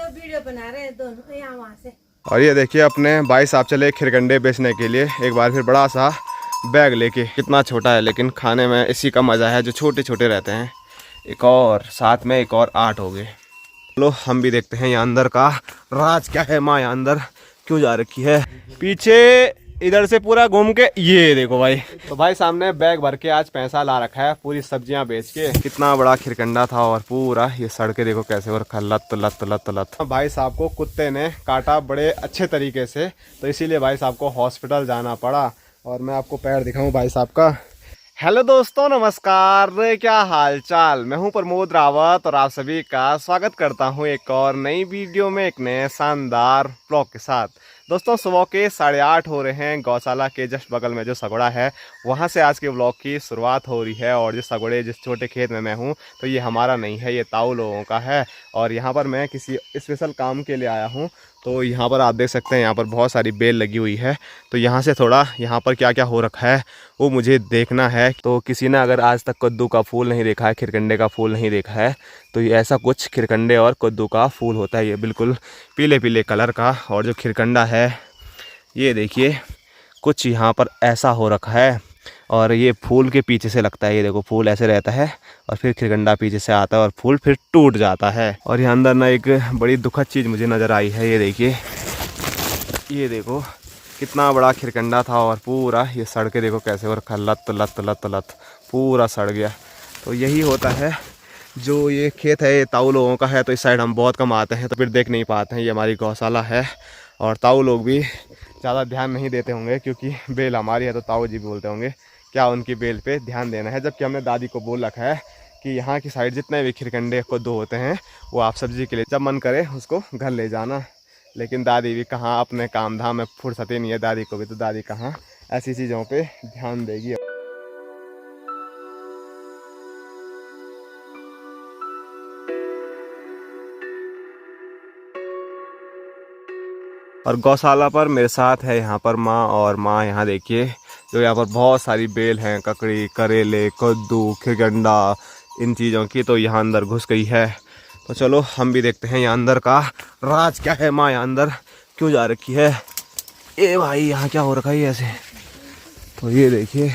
Video बना रहे हैं दोनों यहाँ वहाँ से। और ये देखिए अपने भाई साहब चले खिरकंडे बेचने के लिए एक बार फिर बड़ा सा बैग लेके। कितना छोटा है लेकिन खाने में इसी का मज़ा है जो छोटे छोटे रहते हैं। एक और साथ में एक और 8 हो गए। चलो हम भी देखते हैं यहाँ अंदर का राज क्या है। माँ यहाँ अंदर क्यों जा रखी है? पीछे इधर से पूरा घूम के ये देखो भाई। तो भाई सामने बैग भर के आज पैसा ला रखा है पूरी सब्जियां बेच के। कितना बड़ा खिरकंडा था और पूरा ये सड़के देखो कैसे हो रखा, लत लत लत लत। भाई साहब को कुत्ते ने काटा बड़े अच्छे तरीके से, तो इसीलिए भाई साहब को हॉस्पिटल जाना पड़ा। और मैं आपको पैर दिखाऊं भाई साहब का। हेलो दोस्तों, नमस्कार, क्या हाल चाल। मैं हूं प्रमोद रावत और आप सभी का स्वागत करता हूं एक और नई वीडियो में एक नए शानदार ब्लॉग के साथ। दोस्तों सुबह के 8:30 हो रहे हैं। गौशाला के जस्ट बगल में जो सगोड़ा है वहां से आज के ब्लॉग की शुरुआत हो रही है। और जो सगोड़े जिस छोटे खेत में मैं हूं तो ये हमारा नहीं है, ये ताऊ लोगों का है। और यहाँ पर मैं किसी स्पेशल काम के लिए आया हूँ। तो यहाँ पर आप देख सकते हैं यहाँ पर बहुत सारी बेल लगी हुई है। तो यहाँ से थोड़ा यहाँ पर क्या क्या हो रखा है वो मुझे देखना है। तो किसी ने अगर आज तक कद्दू का फूल नहीं देखा है, खिरकंडे का फूल नहीं देखा है, तो ये ऐसा कुछ खिरकंडे और कद्दू का फूल होता है। ये बिल्कुल पीले पीले कलर का। और जो खिरकंडा है ये देखिए कुछ यहाँ पर ऐसा हो रखा है। और ये फूल के पीछे से लगता है, ये देखो फूल ऐसे रहता है और फिर खिरकंडा पीछे से आता है और फूल फिर टूट जाता है। और यहाँ अंदर ना एक बड़ी दुखद चीज़ मुझे नज़र आई है। ये देखिए, ये देखो कितना बड़ा खिरकंडा था और पूरा ये सड़ के देखो कैसे हो रखा, लत लत लत लत पूरा सड़ गया। तो यही होता है जो ये खेत है ये ताऊ लोगों का है। तो इस साइड हम बहुत कम आते हैं तो फिर देख नहीं पाते हैं। ये हमारी गौशाला है और ताऊ लोग भी ज़्यादा ध्यान नहीं देते होंगे क्योंकि बेल हमारी है। तो ताऊ जी भी बोलते होंगे क्या उनकी बेल पे ध्यान देना है। जबकि हमने दादी को बोल रखा है कि यहाँ की साइड जितने भी खिरकंडे कद्दू होते हैं वो आप सब्जी के लिए जब मन करे उसको घर ले जाना। लेकिन दादी भी कहाँ, अपने काम धाम में फुर्सत ही नहीं है दादी को भी। तो दादी कहाँ ऐसी चीज़ों पे ध्यान देगी। और गौशाला पर मेरे साथ है यहाँ पर माँ। और माँ यहाँ देखिए जो यहाँ पर बहुत सारी बेल हैं, ककड़ी, करेले, कद्दू, खिरकंडा, इन चीज़ों की। तो यहाँ अंदर घुस गई है। तो चलो हम भी देखते हैं यहाँ अंदर का राज क्या है। माँ यहाँ अंदर क्यों जा रखी है? ए भाई यहाँ क्या हो रखा है ऐसे? तो ये देखिए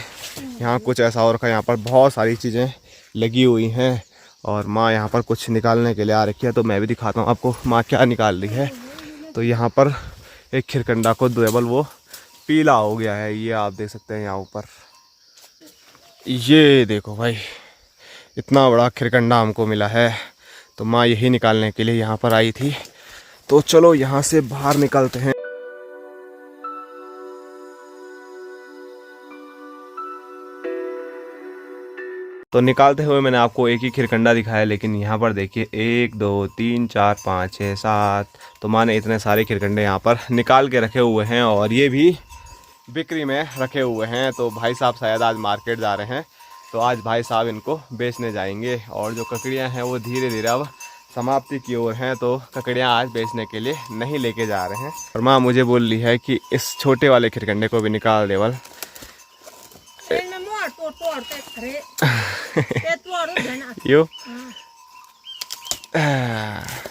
यहाँ कुछ ऐसा हो रखा है। यहाँ पर बहुत सारी चीज़ें लगी हुई हैं और माँ यहाँ पर कुछ निकालने के लिए आ रखी है। तो मैं भी दिखाता हूँ आपको माँ क्या निकाल रही है। तो यहाँ पर एक खिरकंडा को दुएबल वो पीला हो गया है, ये आप देख सकते हैं यहाँ ऊपर। ये देखो भाई इतना बड़ा खिरकंडा हमको मिला है। तो माँ यही निकालने के लिए यहाँ पर आई थी। तो चलो यहाँ से बाहर निकलते हैं। तो निकालते हुए मैंने आपको एक ही खिरकंडा दिखाया, लेकिन यहाँ पर देखिए 1 2 3 4 5 6 7। तो माँ ने इतने सारे खिरकंडे यहाँ पर निकाल के रखे हुए हैं और ये भी बिक्री में रखे हुए हैं। तो भाई साहब शायद आज मार्केट जा रहे हैं तो आज भाई साहब इनको बेचने जाएंगे। और जो ककड़ियाँ हैं वो धीरे धीरे अब समाप्ति की ओर हैं। तो ककड़ियाँ आज बेचने के लिए नहीं लेके जा रहे हैं। और माँ मुझे बोल रही है कि इस छोटे वाले खिरकंडे को भी निकाल देवल। यो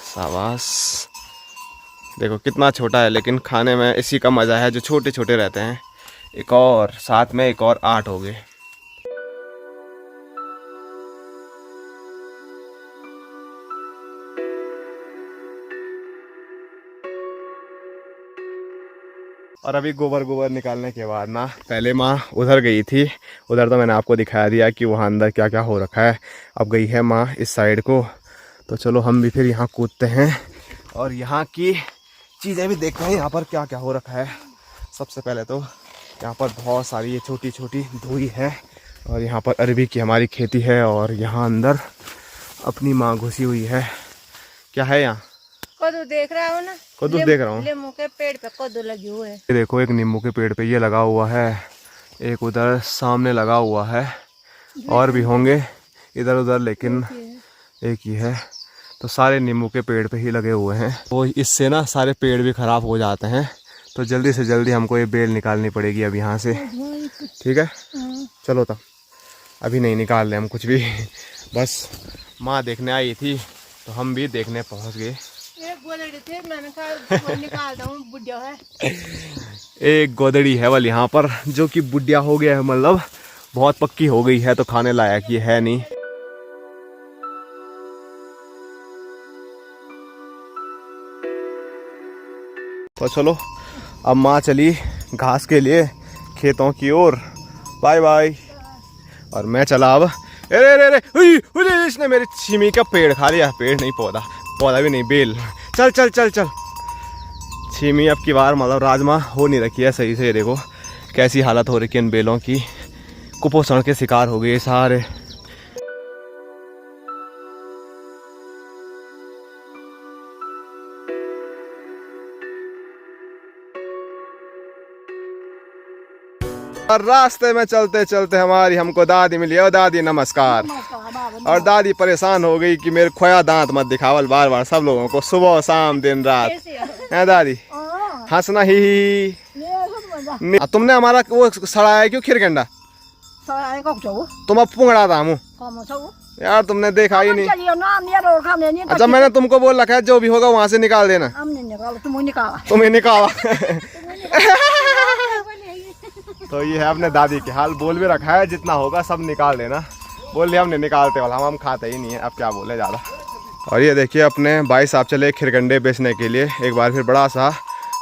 शाबाश। देखो कितना छोटा है लेकिन खाने में इसी का मज़ा है जो छोटे छोटे रहते हैं। एक और साथ में एक और 8 हो गए। और अभी गोबर निकालने के बाद ना पहले माँ उधर गई थी। उधर तो मैंने आपको दिखाया दिया कि वहाँ अंदर क्या क्या हो रखा है। अब गई है माँ इस साइड को। तो चलो हम भी फिर यहाँ कूदते हैं और यहाँ की चीज़ें भी देखते हैं यहाँ पर क्या क्या हो रखा है। सबसे पहले तो यहाँ पर बहुत सारी ये छोटी छोटी धुई है और यहाँ पर अरबी की हमारी खेती है। और यहाँ अंदर अपनी माँ घुसी हुई है। क्या है यहाँ? कद्दू देख रहा हो ना? कद्दू देख रहा हूँ। नींबू के पेड़ पे कद्दू लगे हुए हैं। ये देखो एक नींबू के पेड़ पे ये लगा हुआ है, एक उधर सामने लगा हुआ है और भी होंगे इधर उधर, लेकिन एक ही है। तो सारे नींबू के पेड़ पे ही लगे हुए हैं। तो इससे ना सारे पेड़ भी ख़राब हो जाते हैं। तो जल्दी से जल्दी हमको ये बेल निकालनी पड़ेगी अब यहाँ से। ठीक है चलो तब अभी नहीं निकाल रहे हम कुछ भी। बस माँ देखने आई थी तो हम भी देखने पहुँच गए। गोदड़ी थे, मैंने कहा वो निकाल दूं, बुढ़िया है। एक गोदड़ी है वाल यहाँ पर जो कि बुढ़िया हो गया है, मतलब बहुत पक्की हो गई है, तो खाने लायक ये है नहीं। तो चलो अब माँ चली घास के लिए खेतों की ओर। Bye bye. और मैं चला अब। अरे अरे अरे हुई, हुई, इसने मेरे छीमी का पेड़ खा लिया। पेड़ नहीं, पौधा, पौधा भी नहीं, बेल। चल चल चल चल। छीमी अब की बार मतलब राजमा हो नहीं रखी है सही से। ये देखो कैसी हालत हो रही है इन बेलों की, कुपोषण के शिकार हो गए सारे। और रास्ते में चलते चलते हमारी हमको दादी मिली। और दादी नमस्कार। और दादी परेशान हो गई कि मेरे खोया दांत मत दिखावल बार बार सब लोगों को, सुबह शाम दिन रात। है दादी हंसना ही। तुमने हमारा वो सड़ाया क्यों खिरकंडा? तुम अब पुंगड़ा था मुँह यार, तुमने देखा ही नहीं। अच्छा मैंने तुमको बोल रखा है जो भी होगा वहाँ से निकाल देना। तुम्हें निकाला। तो ये है अपने दादी के हाल। बोल भी रखा है जितना होगा सब निकाल देना। बोल लिया हमने निकालते वाला, हम खाते ही नहीं है, अब क्या बोले ज़्यादा। और ये देखिए अपने भाई साहब चले खिरकंडे बेचने के लिए एक बार फिर बड़ा सा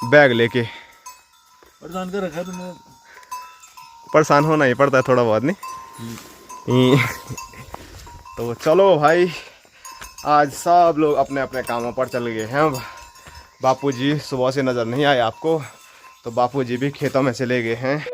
बैग लेके। परेशान कर रखा है तुमने। परेशान होना ही पड़ता है थोड़ा बहुत, नहीं। तो चलो भाई, आज सब लोग अपने अपने कामों पर चल गए हैं। बापूजी सुबह से नज़र नहीं आए आपको, तो बापूजी भी खेतों में चले गए हैं।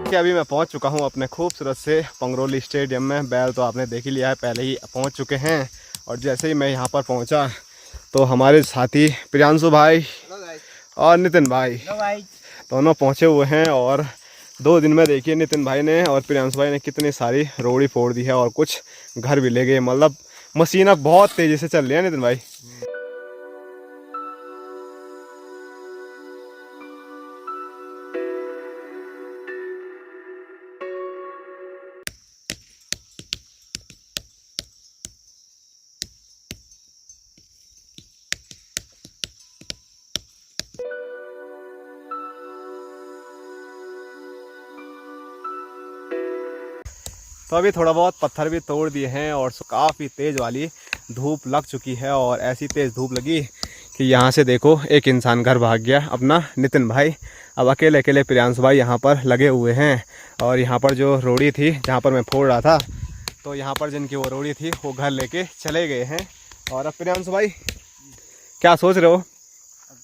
कि अभी मैं पहुंच चुका हूं अपने खूबसूरत से पंगरोली स्टेडियम में। बैल तो आपने देख ही लिया है, पहले ही पहुंच चुके हैं। और जैसे ही मैं यहां पर पहुंचा तो हमारे साथी प्रियांशु भाई और नितिन भाई दोनों पहुंचे हुए हैं। और 2 दिन में देखिए नितिन भाई ने और प्रियांशु भाई ने कितनी सारी रोड़ी फोड़ दी है और कुछ घर भी ले गए। मतलब मशीन अब बहुत तेज़ी से चल रही है नितिन भाई। तो अभी थोड़ा बहुत पत्थर भी तोड़ दिए हैं और काफ़ी तेज़ वाली धूप लग चुकी है। और ऐसी तेज़ धूप लगी कि यहाँ से देखो एक इंसान घर भाग गया, अपना नितिन भाई। अब अकेले अकेले प्रियांशु भाई यहाँ पर लगे हुए हैं। और यहाँ पर जो रोड़ी थी जहाँ पर मैं फोड़ रहा था, तो यहाँ पर जिनकी वो रोड़ी थी वो घर लेके चले गए हैं। और अब प्रियांशु भाई क्या सोच रहे हो? अब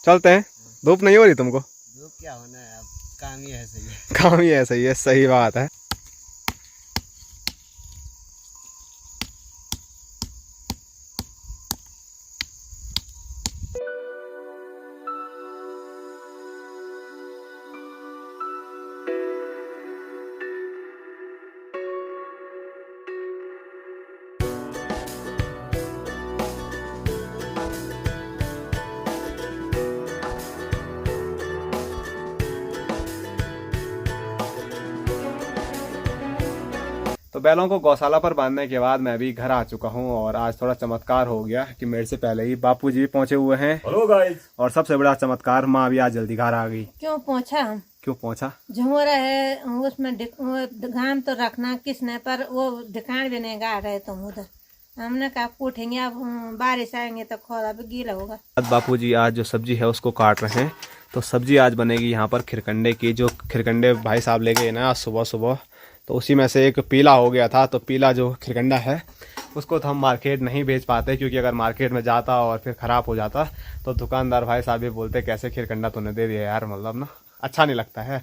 चलते हैं। धूप नहीं हो रही तुमको? धूप क्या होना है, अब काम ही ऐसा ही है। काम ही ऐसा ही है, सही बात है। तो बैलों को गौशाला पर बांधने के बाद मैं भी घर आ चुका हूं। और आज थोड़ा चमत्कार हो गया कि मेरे से पहले ही बापूजी भी पहुंचे हुए हैं। Hello guys. और सबसे बड़ा चमत्कार, माँ भी आज जल्दी घर आ गई। क्यों पहुंचा हम? क्यों पहुंचा? झुमरा है उसमें घाम तो रखना किसने, पर वो ढिकान भी नहीं गा रहे तुम उधर। हमने कहा उठेंगे, अब बारिश आएंगे तो खोला भी गीला होगा। बापूजी आज जो सब्जी है उसको काट रहे हैं। तो सब्जी आज बनेगी यहाँ पर खिरकंडे की, जो खिरकंडे भाई साहब ले गए ना आज सुबह सुबह। तो उसी में से एक पीला हो गया था। तो पीला जो खिरकंडा है उसको तो हम मार्केट नहीं बेच पाते, क्योंकि अगर मार्केट में जाता और फिर ख़राब हो जाता तो दुकानदार भाई साहब भी बोलते कैसे खिरकंडा तूने दे दिया यार, मतलब ना अच्छा नहीं लगता है।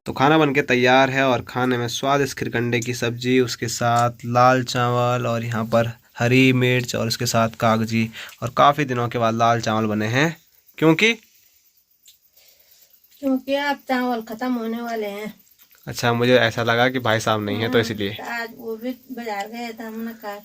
तो खाना बनके तैयार है और खाने में स्वादिष्ट खिरकंडे की सब्जी, उसके साथ लाल चावल और यहाँ पर हरी मिर्च और उसके साथ कागजी। और काफ़ी दिनों के बाद लाल चावल बने हैं, क्योंकि क्योंकि अब चावल खत्म होने वाले हैं। अच्छा, मुझे ऐसा लगा कि भाई साहब नहीं है तो इसलिए। तो आज वो भी बाजार गए थे, हमने कहा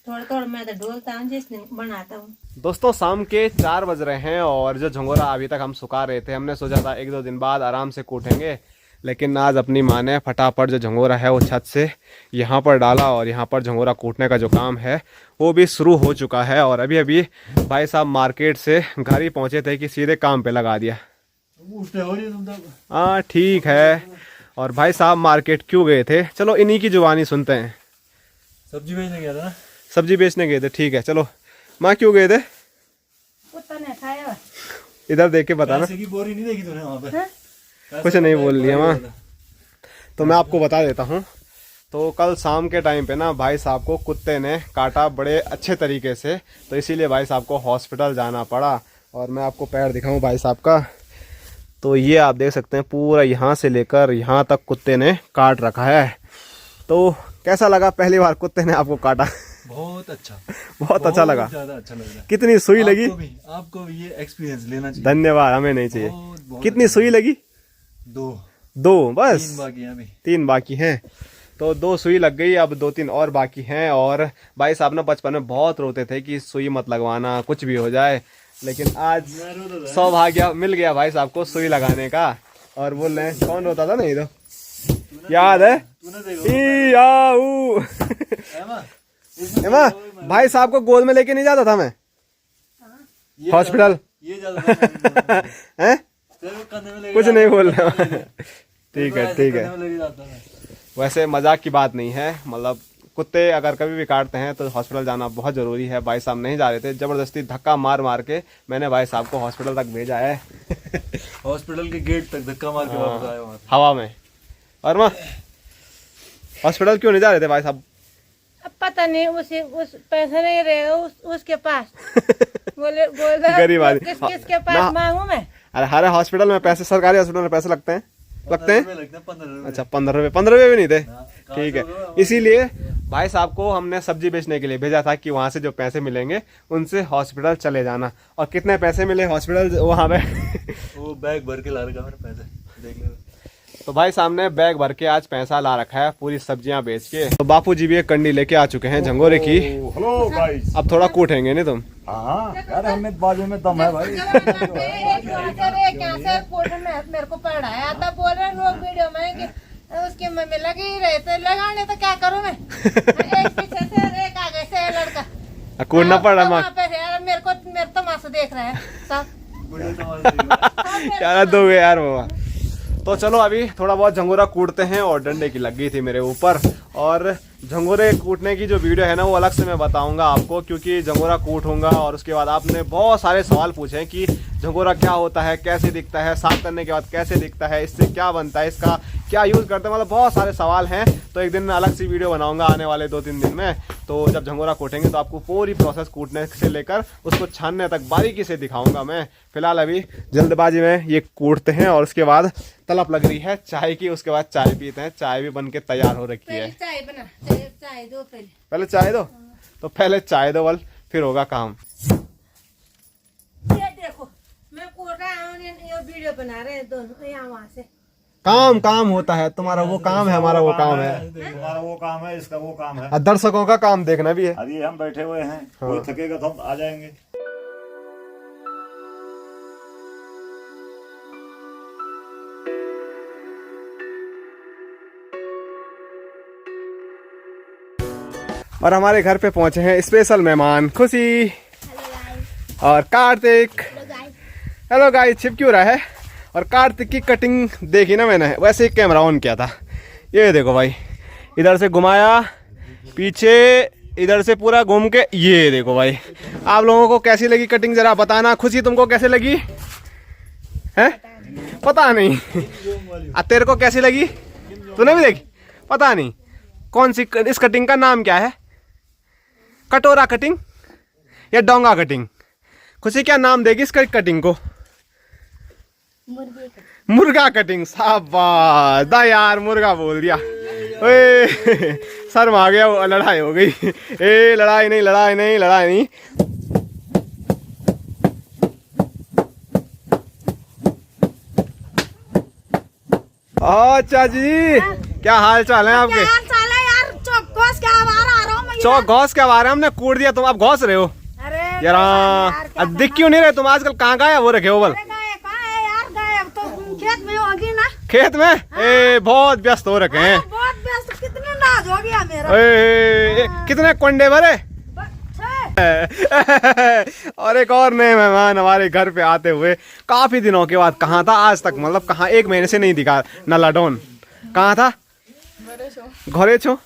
थोड़ा थोड़ा मैं तो ढोलता हूँ जिस दिन बनाता हूँ। दोस्तों शाम के 4 बज रहे हैं और जो झंगोरा अभी तक हम सुखा रहे थे, हमने सोचा था 1-2 दिन बाद आराम से कूटेंगे, लेकिन आज अपनी माँ ने फटाफट जो झंगोरा है वो छत से यहाँ पर डाला और यहाँ पर झंगोरा कूटने का जो काम है वो भी शुरू हो चुका है। और अभी अभी भाई साहब मार्केट से घर ही पहुँचे थे कि सीधे काम पे लगा दिया। हाँ ठीक है। और भाई साहब मार्केट क्यों गए थे, चलो इन्हीं की जुबानी सुनते हैं। सब्जी बेचने गया था ना। सब्जी बेचने गए थे, ठीक है। चलो माँ क्यों गए थे? कुत्ता ने खाया। इधर देख के बताना। पैसे की बोरी नहीं देखी तूने वहाँ पे? कुछ नहीं बोल लिया माँ, तो मैं आपको बता देता हूँ। तो कल शाम के टाइम पे ना भाई साहब को कुत्ते ने काटा बड़े अच्छे तरीके से, तो इसीलिए भाई साहब को हॉस्पिटल जाना पड़ा। और मैं आपको पैर दिखाऊं भाई साहब का, तो ये आप देख सकते हैं पूरा यहाँ से लेकर यहाँ तक कुत्ते ने काट रखा है। तो कैसा लगा पहली बार कुत्ते ने आपको काटा? बहुत अच्छा, बहुत अच्छा लगा। ज्यादा अच्छा लग रहा है। कितनी सुई लगी? आपको भी ये एक्सपीरियंस लेना चाहिए। धन्यवाद, हमें नहीं चाहिए। बहुत कितनी सुई लगी? 2 बस? 3 बाकी हैं अभी। 3 बाकी हैं। तो 2 सुई लग गई, अब 2-3 और बाकी हैं। और भाई साहब ना बचपन में बहुत रोते थे कि सुई मत लगवाना, कुछ भी हो जाए, लेकिन आज सौभाग्य मिल गया भाई साहब को सुई लगाने का। और बोल रहे हैं कौन रोता था? नहीं तो याद है एमा, भाई साहब को गोद में लेके नहीं जाता था मैं हॉस्पिटल। ये ज्यादा हैं? कुछ नहीं बोल रहा। ठीक है ठीक है। वैसे मजाक की बात नहीं है, मतलब कुत्ते अगर कभी भी काटते हैं तो हॉस्पिटल जाना बहुत ज़रूरी है। भाई साहब नहीं जा रहे थे, ज़बरदस्ती धक्का मार मार के मैंने भाई साहब को हॉस्पिटल तक भेजा है। हॉस्पिटल के गेट तक धक्का मार के वापस आए वहाँ हवा में। और माँ हॉस्पिटल क्यों नहीं जा रहे थे भाई साहब? अब पता नहीं, उस पैसे नहीं रहेगा उसके पास। बोले गरीब आदमी। किसके पास मांगू मैं? अरे हर हॉस्पिटल में पैसे, सरकारी हॉस्पिटल में पैसे लगते हैं। 15 रुपए। अच्छा 15 रुपये भी नहीं थे? ठीक है। इसीलिए भाई साहब को हमने सब्जी बेचने के लिए भेजा था कि वहाँ से जो पैसे मिलेंगे उनसे हॉस्पिटल चले जाना। और कितने पैसे मिले हॉस्पिटल वहाँ पे? वो बैग भर के ला रखा मेरे पैसे, देख लो। तो भाई साहब ने बैग भर के आज पैसा ला रखा है पूरी सब्जियां बेच के। तो बापू जी भी एक कंडी लेके आ चुके हैं झंगोरे की। Hello guys. अब थोड़ा कूटेंगे नहीं तुम? हाँ यार, हमें बाजू में दम है भाई। मेरे को पढ़ाया था, बोल रहे लोग वीडियो में कि उसकी मम्मी लगी ही रहे थे लगाने, तो क्या करूं मैं? एक पीछे से एक आगे से लड़का कूटना पड़ रहा। मेरे तमाशा देख रहे हैं सब। क्या दोगे यार बाबा। तो चलो अभी थोड़ा बहुत झंगोरा कूटते हैं। और डंडे की लग गई थी मेरे ऊपर, और झंगोरे कूटने की जो वीडियो है ना वो अलग से मैं बताऊंगा आपको, क्योंकि झंगोरा कूटूंगा और उसके बाद आपने बहुत सारे सवाल पूछे हैं कि झंगोरा क्या होता है, कैसे दिखता है, साफ करने के बाद कैसे दिखता है, इससे क्या बनता है, इसका क्या यूज़ करते हैं, मतलब बहुत सारे सवाल हैं। तो एक दिन मैं अलग सी वीडियो बनाऊंगा आने वाले 2-3 दिन में। तो जब झंगोरा कूटेंगे तो आपको पूरी प्रोसेस कूटने से लेकर उसको छानने तक बारीकी से दिखाऊंगा मैं। फिलहाल अभी जल्दबाजी में ये कूटते हैं और उसके बाद तलब लग रही है चाय की, उसके बाद चाय पीते हैं। चाय भी बन के तैयार हो रखी है। चाय बना, चाय दो पहले चाय दो। तो पहले चाय दो बल, फिर होगा काम। ये देखो मैं कूट रहा हूँ, ये वीडियो बना रहे हैं दोनों यहाँ वहाँ से। काम होता है, तुम्हारा वो काम है, हमारा वो काम है। तुम्हारा वो काम है, इसका वो काम है। और दर्शकों का काम देखना भी है। अभी हम बैठे हुए हैं, कोई थकेगा तो हम आ जाएंगे। और हमारे घर पे पहुंचे हैं स्पेशल मेहमान खुशी और कार्तिक। Hello guys. छिप क्यों रहा है? और कार्तिक की कटिंग देखी ना मैंने, वैसे ही कैमरा ऑन किया था। ये देखो भाई, इधर से घुमाया, पीछे इधर से पूरा घूम के, ये देखो भाई। आप लोगों को कैसी लगी कटिंग जरा बताना। खुशी तुमको कैसे लगी है? पता नहीं। तेरे को कैसी लगी? तूने भी देखी? पता नहीं कौन सी। इस कटिंग का नाम क्या है? कटोरा कटिंग या डोंगा कटिंग? खुशी क्या नाम देगी इसका कटिंग को? मुर्गा कटिंग। शाबाश दा यार, मुर्गा बोल दिया। ओए शर्म आ गया, वो लड़ाई हो गई। ए लड़ाई नहीं, लड़ाई नहीं, लड़ाई नहीं। अच्छा जी, क्या हाल चाल है आपके? चौक घोस के बारे हमने कूट दिया, तुम अब घोस रहे हो यार। दिख क्यों नहीं रहे तुम आजकल? कहाँ गए वो रखे हो बल? खेत में होगी ना। खेत में? ए बहुत व्यस्त हो रखे हैं। बहुत व्यस्त, कितने नाज हो गया मेरा। कितने कंडे भरे? और एक और नए मेहमान हमारे घर पे आते हुए काफी दिनों के बाद। कहाँ था आज तक? मतलब कहाँ? 1 महीने से नहीं दिखा। नलाडोन कहाँ था? घरे छो।